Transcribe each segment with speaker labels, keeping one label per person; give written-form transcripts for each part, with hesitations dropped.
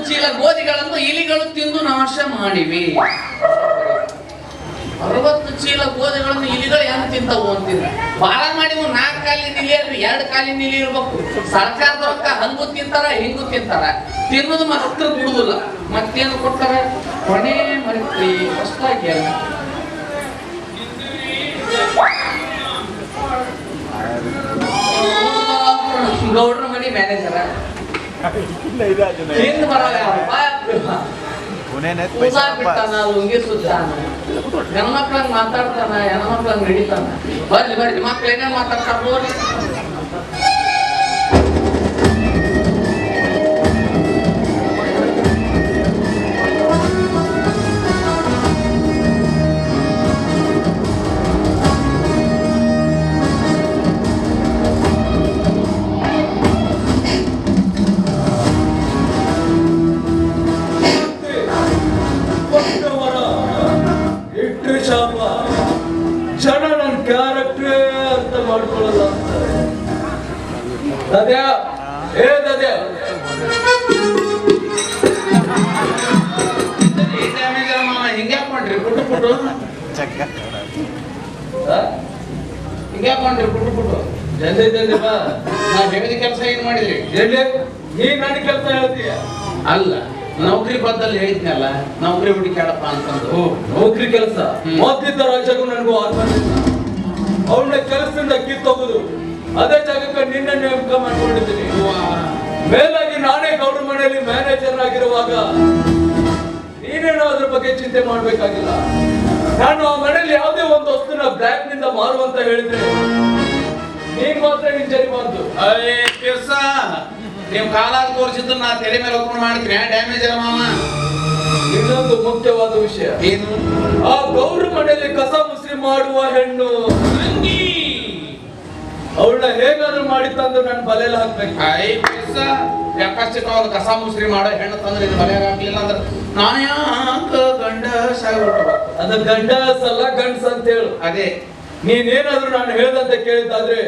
Speaker 1: ಚೀಲ ಗೋಧಿಗಳನ್ನು ಇಲಿಗಳು ತಿಂದು ನಾಶ ಮಾಡಿವೆ. 60 ಚೀಲ ಗೋಧಿಗಳನ್ನು ಇಲಿಗಳು ಹೆಂಗ್ ತಿಂತಾವು ಅಂತಿದ್ರು. ಬಾಳ ಮಾಡಿ 4 ಕಾಲಿನ ಇಲಿ ಅಲ್ರಿ, 2 ಕಾಲಿನ ಇಲಿ ಇರ್ಬೇಕು. ಸರ್ಕಾರದೊಳಗ ಹಂಗು ತಿಂತಾರ ಹಿಂಗು ತಿಂತಾರ, ತಿನ್ನೋದು ಮಾತ್ರ ಬಿಡುದಿಲ್ಲ. ಮತ್ತೇನು ಕೊಡ್ತಾರ? ಕೊನೆ ಮರಿತಿ ಹೊಸದಾಗಿ ಗೌಡ್ರ ಮನಿ ಮ್ಯಾನೇಜರ ಹಿಂದ್ ಬರಲ್ಲ. ಪೂಜಾ ಬಿಡ್ತಾನ, ಲುಂಗಿ ಸುತ್ತಾನ, ಹೆಣ್ಮಕ್ಳಂಗ್ ಮಾತಾಡ್ತಾನ, ಹೆಣ್ಮಕ್ಳಂಗ್ ಹಿಡಿತಾನ. ಬರ್ಲಿ ಬರ್ಲಿ ಮಕ್ಳು ಏನೇನ್ ಮಾತಾಡ್ತಾರ ನೋಡಿ.
Speaker 2: ಜನ ನನ್ನ ಕ್ಯಾರೆಕ್ಟ್ರೇ ಅರ್ಥ ಮಾಡ್ಕೊಳ್ಳಲ್ಲ. ದದ್ಯ ಏ ದದ್ಯ,
Speaker 1: ಹಿಂಗ್ಯಾಕ್ ಮಾಡ್ರಿ ಪುಟ್ಟು ಪುಟ್ಟು, ಹಿಂಗ್ಯಾಕ್ ಮಾಡ್ರಿ ಪುಟ್ಟು ಪುಟ್ಟು.
Speaker 2: ಜಲ್ದಿ ಜಲ್ದಿ ಬಾ.
Speaker 1: ನಾ ಬೇರೆ ಕೆಲಸ ಏನ್ ಮಾಡಿದ್ರಿ?
Speaker 2: ಎಲ್ಲಿ ನೀ ನನ್ನ ಕೆಲಸ ಹೇಳ್ತೀಯ?
Speaker 1: ಅಲ್ಲ, ನೌಕರಿ ಬದ್ದಲ್ಲಿ ಹೇಳಿದ್ನಲ್ಲ, ನೌಕರಿ ಹುಡುಕ್ಯಾಡಪ್ಪ ಅಂತಂದು.
Speaker 2: ನೌಕರಿ ಕೆಲಸ ಮೊದ್ಲಿದ್ದ ರಾಜ್ಯಕ್ಕೂ ನನಗೂ ಅವನ ಕೆಲಸದಿಂದ ಕಿತ್ತೋಗುದು. ಅದೇ ಜಾಗಕ್ಕೆ ನಿನ್ನ ನೇಮಕ ಮಾಡ್ಕೊಂಡಿದ್ದೀನಿ. ಮೇಲಾಗಿ ನಾನೇ ಗೌಡ್ರ ಮನೆಯಲ್ಲಿ ಮ್ಯಾನೇಜರ್ ಆಗಿರುವಾಗ ನೀನೇನೋ ಅದ್ರ ಬಗ್ಗೆ ಚಿಂತೆ ಮಾಡ್ಬೇಕಾಗಿಲ್ಲ. ನಾನು ಆ ಮನೆಯಲ್ಲಿ ಯಾವುದೇ ಒಂದು ವಸ್ತುನ ಬ್ಲಾಕ್ ನಿಂದ ಮಾರುವಂತ ಹೇಳಿದ್ರೆ ನೀನ್ ಮಾತ್ರ ಹಿಂಜರಿಬಾರ್ದು.
Speaker 1: ನೀವು ಕಾಲಾಗ ತೋರಿಸಿದ್ದು ನಾ ತೆರೆ ಮೇಲೆ ಹೊತ್ಕೊಂಡು ಮಾಡ್ತೀನಿ. ಡ್ಯಾಮೇಜ್ ಅಲ್ಲ ಮಾಮ.
Speaker 2: ಇನ್ನೊಂದು ಮುಖ್ಯವಾದ ವಿಷಯ
Speaker 1: ಏನು?
Speaker 2: ಆ ಗೌಡ್ರ ಮನೆಯಲ್ಲಿ ಕಸ ಮುಸ್ರಿ ಮಾಡುವ ಹೆಣ್ಣು ಅವಳನ್ನ ಹೇಗಾದ್ರೂ ಮಾಡಿ ತಂದು ನನ್ನ ಬಲೆಯಲ್ಲಿ ಹಾಕ್ಬೇಕು.
Speaker 1: ಯಾಕಷ್ಟಕ್ಕೆ ಕಸ ಮುಸ್ರಿ ಮಾಡೋ ಹೆಣ್ಣು ತಂದ್ರೆ ಬಲೆ ಹಾಕ್ಲಿಲ್ಲ ಅಂದ್ರೆ ನಾನು ಯಾಕ ಗಂಡ ಸಾಗ್ಬಿಟ್ಟು.
Speaker 2: ಅದು ಗಂಡಸಲ್ಲ ಗಂಡಸ ಅಂತ ಹೇಳು.
Speaker 1: ಅದೇ
Speaker 2: ನೀನೇನಾದ್ರೂ ನಾನು ಹೇಳ್ದಂತೆ ಕೇಳಿದ್ದಾದ್ರೆ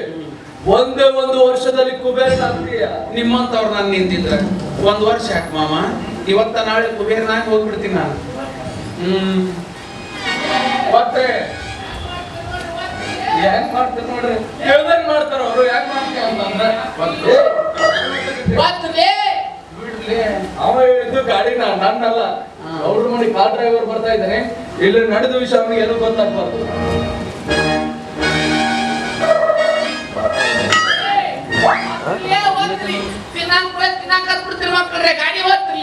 Speaker 2: ಒಂದೇ ಒಂದು ವರ್ಷದಲ್ಲಿ ಕುಬೇರನಾಗ್ತೀಯ.
Speaker 1: ನಿಮ್ಮಂತವ್ರು ನಾನು ನಿಂತಿದ್ರ 1 ವರ್ಷ ಯಾಕೆ ಮಾಮ? ಇವತ್ತ ನಾಳೆ ಕುಬೇರನಾಗಿ ಹೋಗ್ಬಿಡ್ತೀನಿ ನಾನು.
Speaker 2: ಮತ್ತೆ ಹೆಂಗ್ ಮಾಡ್ತಾರೆ ನೋಡ್ರಿ, ಹೇಳ್ದಂಗ್ ಮಾಡ್ತಾರ ಅವ್ರು. ಯಾಕೆ ಮಾಡ್ತೀಯ ಅಂತಂದ್ರೆ ಅವ ಹೇಳಿದ್ದು ಗಾಡಿ ನನ್ನಲ್ಲ, ಅವ್ರ ಮನೆ ಕಾರ್ ಡ್ರೈವರ್ ಬರ್ತಾ ಇದ್ದಾನೆ. ಇಲ್ಲಿ ನಡೆದ ವಿಷಯ ಅವನಿಗೆ ಏನೂ ಗೊತ್ತಾಗ್ಬಾರ್ದು.
Speaker 1: ಗಾಡಿ ಹೋಗ್ತಿರ್ಲಿ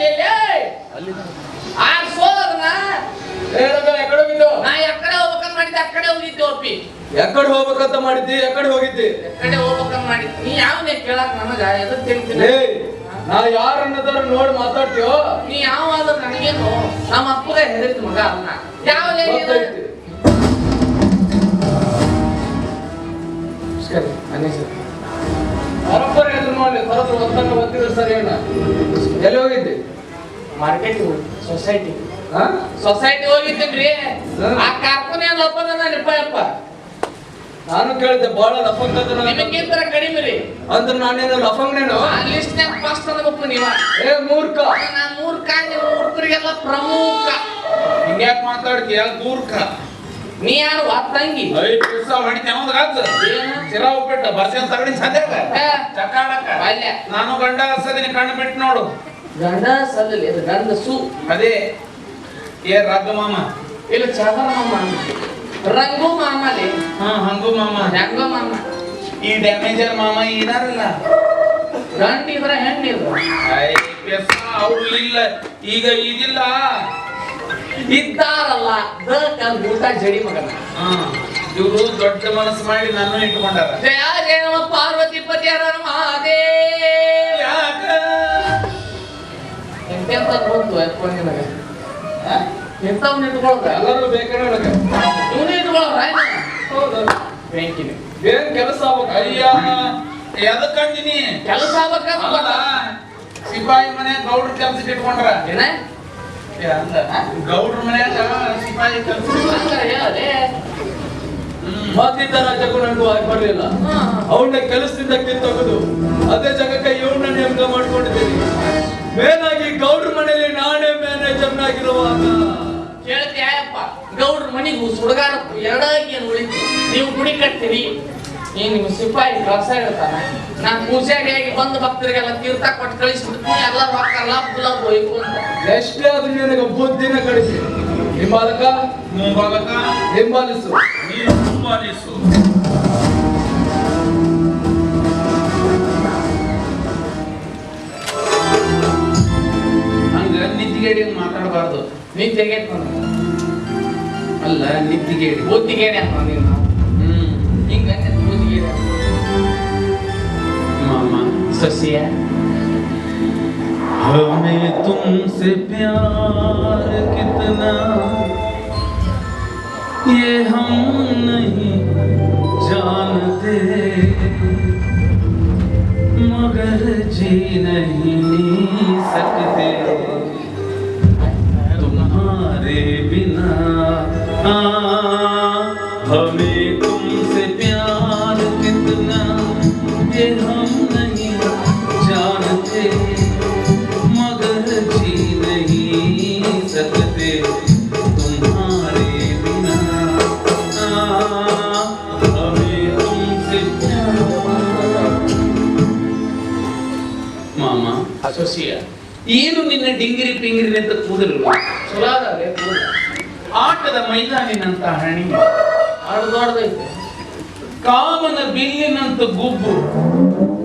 Speaker 1: ನಾ ಎಕಡೆ ಹೋಗ್ಬೇಕಂತ ಮಾಡಿದ್ದೆ, ಅಕ್ಕಡೆ ಹೋಗಿದ್ದೆ. ಒಪ್ಪಿ
Speaker 2: ಎಕಡೆ ಹೋಗ್ಬೇಕಂತ ಮಾಡಿದ್ದಿ, ಎಕಡೆ ಹೋಗಿದ್ದಿ?
Speaker 1: ಎಕಡೆ ಹೋಗ್ಬೇಕಂತ ಮಾಡಿದ್ದಿ. ನೀ ಯಾವನೇ ಕೇಳಕ್ ನನಗ ಎದಕ್ ತಿಳಿತೀನಿ?
Speaker 2: ನಾ ಯಾರನ್ನದಾರ ನೋಡಿ ಮಾತಾಡ್ತೀವೋ?
Speaker 1: ನೀ ಯಾವ ಆದ್ರೂ ನನಗೇನು ನಮ್ಮ ಅಪ್ಪಗ ಹೆದರಿದ ಮಗ ಅಲ್ಲ. ಯಾವ
Speaker 2: ಬರೋಬ್ಬರ ಎದುರು ನೋಡಿ ಬರೋದ್ರ ಒತ್ತನ್ನು ಒತ್ತಿದ್ರು ಸರಿ ಅಣ್ಣ. ಎಲ್ಲಿ ಹೋಗಿದ್ದೆ?
Speaker 1: ಮಾರ್ಕೆಟ್ ಸೊಸೈಟಿ ಸೊಸೈಟಿ ಹೋಗಿದ್ದೇನ್ರಿ. ಆ ಕಾರ್ಖಾನೆ ಲಪ್ಪದಪ್ಪ.
Speaker 2: ನಾನು ಕೇಳಿದ್ದೆ ಬಾಳ ಲಫಂಗ
Speaker 1: ನಿಮಗಿಂತರ ಕಡಿಮೆ ರೀ
Speaker 2: ಅಂದ್ರೆ ನಾನೇನು ಲಫಂಗ್ನೇನು?
Speaker 1: ಆ ಲಿಸ್ಟ್ನಾಗ ಫಸ್ಟ್ ಅನ್ಬೇಕು ನೀವ.
Speaker 2: ಏ ಮೂರ್ಖ,
Speaker 1: ನಾ ಮೂರ್ಖ, ನೀವು ಮೂರ್ಖರಿಗೆಲ್ಲ ಪ್ರಮುಖ.
Speaker 3: ಹಿಂಗ್ಯಾಕ್ ಮಾತಾಡ್ತೀಯ? ಮೂರ್ಖ
Speaker 1: ನೀ ಯಾರು ವಾತ್ತಂಗಿ?
Speaker 3: ಸಿರಾ ಉಪ್ಪಿಟ್ಟು ಬರ್ಸೇನ್ ತಗಡಿ ಸಂದೇಗ ಚಕ್ಕಾಡಕ ನಾನು ಗಂಡ ಸದಿನ ಕಣ್ಣು ಬಿಟ್ಟು ನೋಡು.
Speaker 1: ಗಂಡ ಸಲ್ಲಲಿ, ಅದು ಗಂಡಸು.
Speaker 3: ಅದೇ ಏ ರಗ್ಗ ಮಾಮ
Speaker 1: ಇಲ್ಲ ಚಹರ ಮಾಮ, ರಂಗು ಮಾಮಲಿ.
Speaker 3: ಹಂಗು ಮಾಮ,
Speaker 1: ರಂಗು ಮಾಮ.
Speaker 3: ಈ ಡ್ಯಾಮೇಜರ್ ಮಾಮ ಇದಾರಲ್ಲ,
Speaker 1: ಗಂಡ ಇದ್ರ ಹೆಣ್ಣಿದ್ರ
Speaker 3: ಅವ್ರು ಇಲ್ಲ ಈಗ ಇದಿಲ್ಲ
Speaker 1: ಇದ್ದಾರಲ್ಲ. ಊಟ ಜಡಿ ಮಗನ
Speaker 3: ಇವ್ರು ದೊಡ್ಡ ಮನಸ್ಸು ಮಾಡಿ ನಾನು ಇಟ್ಕೊಂಡಾರ.
Speaker 1: ಜಯ ಜಯ ಪಾರ್ವತಿ ಪತಿ ಹರ ಮಹಾದೇವ. ಎಂತೆಂತ ಬಂತು ಎತ್ಕೊಂಡಿನಾಗ ಎಂತವ್ನ ಇಟ್ಕೊಳ್ದ
Speaker 2: ಎಲ್ಲರೂ ಬೇಕಾದ್ರೆ ಒಳಗೆ
Speaker 1: ಇವನು ಇಟ್ಕೊಳ್ರ.
Speaker 2: ಹೌದು,
Speaker 1: ಬೆಂಕಿನ
Speaker 2: ಏನ್ ಕೆಲಸ ಆಗ್ಬೇಕು?
Speaker 3: ಅಯ್ಯ ಎದಕ್ಕಂದಿನಿ
Speaker 1: ಕೆಲಸ ಆಗ್ಬೇಕಂತ
Speaker 3: ಸಿಪಾಯಿ ಮನೆ ಗೌಡ್ರ ಕೆಲ್ಸಕ್ಕೆ ಇಟ್ಕೊಂಡ್ರ.
Speaker 1: ಏನ
Speaker 3: ಗೌಡ್ರ ಮನ್ಯಾಗ ಸಿಪಾಯಿ ಕೆಲಸ
Speaker 2: ಮಾತಿದ್ದ ರಾಜ್ಯಕ್ಕೂ ನನಗೂ ಆಗಿ ಬರ್ಲಿಲ್ಲ. ಅವನ ಕೆಲಸದಿಂದ ಕಿತ್ತೋಗುದು. ಅದೇ ಜಾಗಕ್ಕೆ ಇವನ್ನ ನೇಮಕ ಮಾಡ್ಕೊಂಡಿದ್ದೀನಿ. ಮೇಲಾಗಿ ಗೌಡ್ರ ಮನೆ ಮಗನಾಗಿರುವಾಗ
Speaker 1: ಕೇಳ್ತೀಯಪ್ಪ ಗೌಡ್ರ ಮನಿಗೂ ಸುಡುಗಾರಕ್ಕೂ ಎರಡಾಗಿ ಏನು ಉಳಿತು ನೀವು ಗುಡಿ ಕಟ್ತೀರಿ ಈ ನಿಮ್ಮ ಸಿಪಾಯಿ ಕೆಲಸ ಹೇಳ್ತಾನೆ ನಾನು ಪೂಜಾರಿಯಾಗಿ ಬಂದು ಭಕ್ತರಿಗೆಲ್ಲ ತೀರ್ಥ ಕೊಟ್ಟು ಕಳಿಸ್ಬಿಡ್ತೀನಿ ಎಲ್ಲರೂ ಹಾಕಲ್ಲ ಗುಲಾಬ್ ಹೋಯ್ತು ಅಂತ
Speaker 2: ಎಷ್ಟೇ ಆದ್ರೂ ನಿನಗೆ ಬುದ್ಧಿನ ಕಳಿಸಿ ಹಿಂಬಾಲಕ
Speaker 3: ಮುಂಬಾಲಕ
Speaker 2: ಹಿಂಬಾಲಿಸು
Speaker 3: ನೀನು ಹಿಂಬಾಲಿಸು. ಹಂಗ ನಿದ್ದಿಗೇಡಿ ಮಾತಾಡಬಾರ್ದು.
Speaker 1: ನಿತ್ಯಗೆ
Speaker 3: ಅಲ್ಲ ನಿದ್ದಿಗೇಡಿ
Speaker 1: ಬುದ್ಧಿಗೇನೆ ಅಂತ ನೀನು ಹಿಂಗ ಬುದ್ಧಿಗೇನೆ
Speaker 3: ಮಾಮ
Speaker 1: ಸಸಿಯ
Speaker 3: हमें तुमसे प्यार कितना ये हम नहीं जानते मगर जी नहीं सकते तुम्हारे बिना हमें तुमसे प्यार कितना ये हम नहीं जानते मगर जी नहीं सकते तुम्हारे बिना हमें तुमसे प्यार. ಮಾಮ
Speaker 1: ಸಸಿಯ
Speaker 3: ಏನು ನಿನ್ನ ಡಿಂಗಿರಿ ಪಿಂಗಿರಿ ಅಂತ ಕೂದಲು
Speaker 1: ಸುಲಾದವೇ
Speaker 3: ಆಟದ ಮೈದಾನಿನಂತ ಹಣಿ
Speaker 1: ಆಡು ದೊಡ್ಡದೈತೆ
Speaker 3: ಕಾಮನ ಬಿಲ್ಲಿನಂತ ಗುಬ್ಬು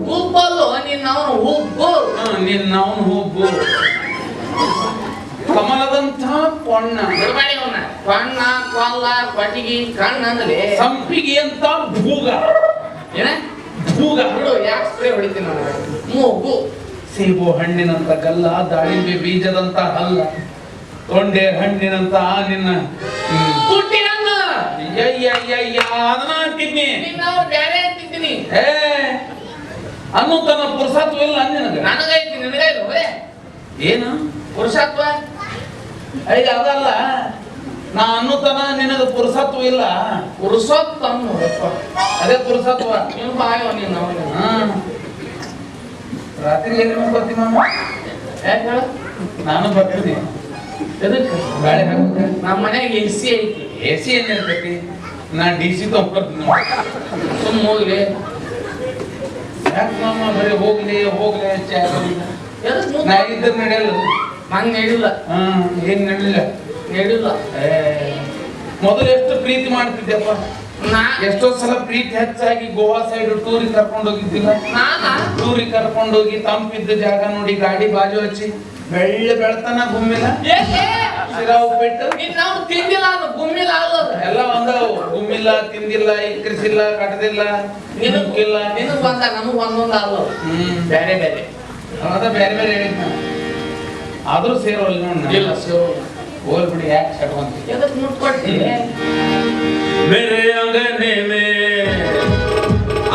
Speaker 1: ಗುಬ್ಬಲ್ಲು ನಿನ್ನವನು ಹುಬ್ಬು
Speaker 3: ನಿನ್ನವನು ಹುಬ್ಬು ಕಮಲದಂಥ ಪೊಣ್ಣ
Speaker 1: ಬಿಡಬೇಡಿ ಅವನ ಕಣ್ಣ ಕೊಲ್ಲ ಕೊಟ್ಟಿಗೆ ಕಣ್ಣ ಅಂದ್ರೆ
Speaker 3: ಸಂಪಿಗೆ ಅಂತ ಭೂಗ
Speaker 1: ಏನ
Speaker 3: ಭೂಗ
Speaker 1: ಬಿಡು ಯಾಕೆ ಸ್ಪ್ರೇ ಹೊಡಿತೀನಿ ನನಗೆ ಮೂಗು
Speaker 3: ಸೇಬು ಹಣ್ಣಿನಂತ ಗಲ್ಲ ದಾಳಿಂಬೆ ಬೀಜದಂತ ಹಲ್ಲ ತೊಂಡೆ ಹಣ್ಣಿನಂತ ನಿನ್ನ
Speaker 1: ಪುಟ್ಟಿ ಹಣ್ಣು
Speaker 3: ಅದನ್ನ ಅಂತಿದ್ನಿ
Speaker 1: ನಿನ್ನವ್ರು ಬೇರೆ ಅಂತಿದ್ದೀನಿ
Speaker 3: ಏ ಅನ್ನು ತನ್ನ ಪುರುಷತ್ವ ಇಲ್ಲ ನಿನಗ
Speaker 1: ನನಗೈತಿ ನಿನಗೈತೆ
Speaker 3: ಏನು
Speaker 1: ಪುರುಷತ್ವ
Speaker 3: ಐದು ಅದಲ್ಲ ನಾ ಅನ್ನುತನ ನಿನಗ ಪುರುಷತ್ವ ಇಲ್ಲ
Speaker 1: ಪುರುಷೋತ್ತಮ
Speaker 3: ಅದೇ ಪುರುಷತ್ವ
Speaker 1: ನೀವು ಬಾಯೋ ನೀನು
Speaker 3: ರಾತ್ರಿ ಏನು ಬರ್ತೀನಿ ಮಾಮ
Speaker 1: ಯಾಕೆ ಹೇಳು
Speaker 3: ನಾನು ಬರ್ತೀನಿ
Speaker 1: ಎದಕ್ಕೆ
Speaker 3: ಗಾಳಿ ಹಾಕುತ್ತೆ
Speaker 1: ನಮ್ಮ ಮನ್ಯಾಗ ಎಸಿ ಐತಿ
Speaker 3: ಎಸಿ ಏನ್ ಇರ್ತೈತಿ ನಾ ಡಿಸಿ ತಗೊಂಡ್ಬರ್ತೀನಿ
Speaker 1: ಸುಮ್ಮ ಹೋಗ್ಲಿ
Speaker 3: ಯಾಕೆ ಮಾಮ ಬರೀ ಹೋಗ್ಲಿ ಹೋಗ್ಲಿ
Speaker 1: ಎದಕ್ಕೆ
Speaker 3: ನಾ ಇದ್ರ ನಡೆಯಲ್ಲ
Speaker 1: ನಂಗೆ ಹೇಳಿಲ್ಲ
Speaker 3: ಏನ್ ನಡಿಲ್ಲ
Speaker 1: ಹೇಳಿಲ್ಲ
Speaker 3: ಮೊದಲು ಎಷ್ಟು ಪ್ರೀತಿ ಮಾಡ್ತಿದ್ದೆಪ್ಪ
Speaker 1: ನಾ
Speaker 3: ಎಷ್ಟೋ ಸಲ ಪ್ರೀತಿ ಹೆಚ್ಚಾಗಿ ಗೋವಾ ಸೈಡ್ ಟೂರಿಗೆ ಕರ್ಕೊಂಡು ಹೋಗಿದ್ದಿಲ್ಲ
Speaker 1: ನಾನಾ
Speaker 3: ಟೂರಿಗೆ ಕರ್ಕೊಂಡು ಹೋಗಿ ತಂಪಿದ್ದ ಜಾಗ ನೋಡಿ ಗಾಡಿ ಬಾಜು ಹಚ್ಚಿ ಬೆಳ್ತನ ಗುಮ್ಮಿಲ್ಲ ಶಿರಾ ಉಪ್ಪಿಟ್ಟು
Speaker 1: ನಾವು ತಿಂದಿಲ್ಲ ಅದು ಗುಮ್ಮಿಲ್ಲ ಆಗೋದು
Speaker 3: ಎಲ್ಲ ಒಂದವು ಗುಮ್ಮಿಲ್ಲ ತಿಂದಿಲ್ಲ ಇಕ್ರಿಸಿಲ್ಲ ಕಟ್ಟದಿಲ್ಲ ನಿನಗಿಲ್ಲ
Speaker 1: ನಿನಗ್ ಬಂದ ನಮಗ್ ಒಂದೊಂದು ಆಗೋದು ಬೇರೆ ಬೇರೆ
Speaker 3: ಅದ ಬೇರೆ ಬೇರೆ ಹೇಳಿದ್ ನಾನು ಆದ್ರೂ ಸೇರೋಲ್ಲ ನೋಡಿ
Speaker 1: ಇಲ್ಲ ಸೇವ್
Speaker 3: ಹೋಗ್ಬಿಡಿ ಯಾಕೆ ಕಟ್ಕೊಂತ
Speaker 1: ಎದಕ್ಕೆ ಮುಟ್ಕೊಡ್ತೀನಿ
Speaker 3: मेरे अंगने में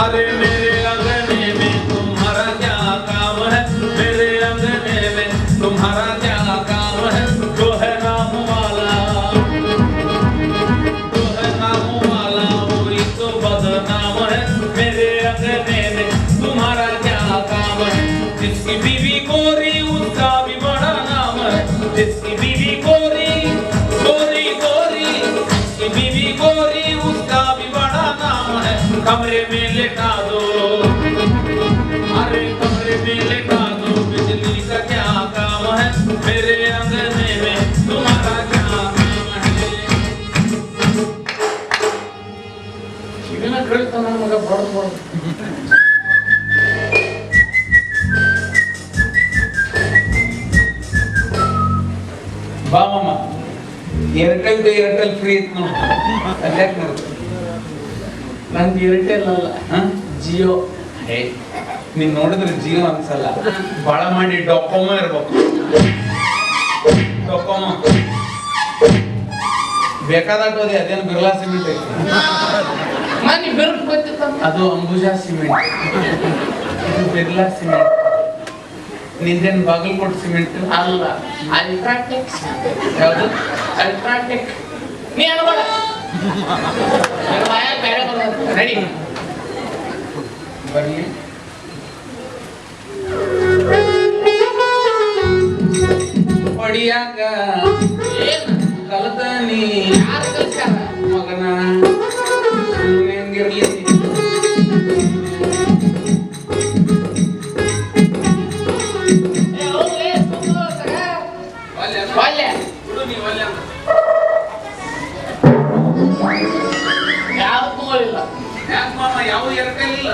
Speaker 3: अरे मेरे अंगने में तुम्हारा क्या काम है मेरे अंगने में तुम्हारा क्या काम है जो है नाम वाला वही तो बदनाम है मेरे अंगने में तुम्हारा क्या काम है जिसकी बीवी गोरी उसका भी बड़ा नाम है जिसकी बीवी गोरी गोरी गोरी जिसकी बीवी गोरी उसका भी बड़ा नाम है कमरे में लेटा दो अरे कमरे में लेटा दो बिजली का क्या काम है मेरे अंगने में तुम्हारा क्या काम है
Speaker 1: ಇದನ್ನ ಕಳಿತಾನ ಮಗ ಬಡದು
Speaker 3: ಬಾ ಮಾಮ ಏರ್ಟೆಲ್ ಫ್ರೀ ಇತ್ತು ನೋಡಿ ಅದ್ಯಾಕೆ ನೋಡ್ತೀವಿ
Speaker 1: ನಂದು ಏರ್ಟೆಲ್ ಅಲ್ಲ ಜಿಯೋ
Speaker 3: ನೀನ್ ನೋಡಿದ್ರೆ ಜಿಯೋ ಅನ್ಸಲ್ಲ ಬಾಳ ಮಾಡಿ ಡೊಕೊಮೊ ಇರ್ಬೇಕು ಡೊಕೊಮೊ ಬೇಕಾದಟ್ಟು ಅದೇ ಅದೇನು ಬಿರ್ಲಾ ಸಿಮೆಂಟ್ ಐತಿ
Speaker 1: ಮನಿ ಬಿರುಕು ಗೊತ್ತಿತ್ತಂತ
Speaker 3: ಅದು ಅಂಬುಜಾ ಸಿಮೆಂಟ್ ಇದು ಬಿರ್ಲಾ ಸಿಮೆಂಟ್ ನಿಂದೇನು ಬಾಗಲಕೋಟ್ ಸಿಮೆಂಟ್
Speaker 1: ಅಲ್ಲ ಅಲ್ಟ್ರಾಟೆಕ್
Speaker 3: ಯಾವುದು
Speaker 1: ಅಲ್ಟ್ರಾಟೆಕ್ ನೀ ಅನ್ಬೇಡ ಬಾಯ ಬೇರೆ ರೆಡಿ
Speaker 3: ಬರ್ಲಿ
Speaker 1: ಹೊಡಿಯಾಕ ಏನ್ ಕಲ್ತನಿ ಯಾರು ಕಲ್ಸ್ಯಾರ ಮಗನ ಸುಮ್ನೆ ಹಂಗಿರ್ಲಿ ಯಾವ ತಗೋಲಿಲ್ಲ
Speaker 3: ಯಾಕೆ ಮಾಮ ಯಾವ ಎರಕಲಿಲ್ಲ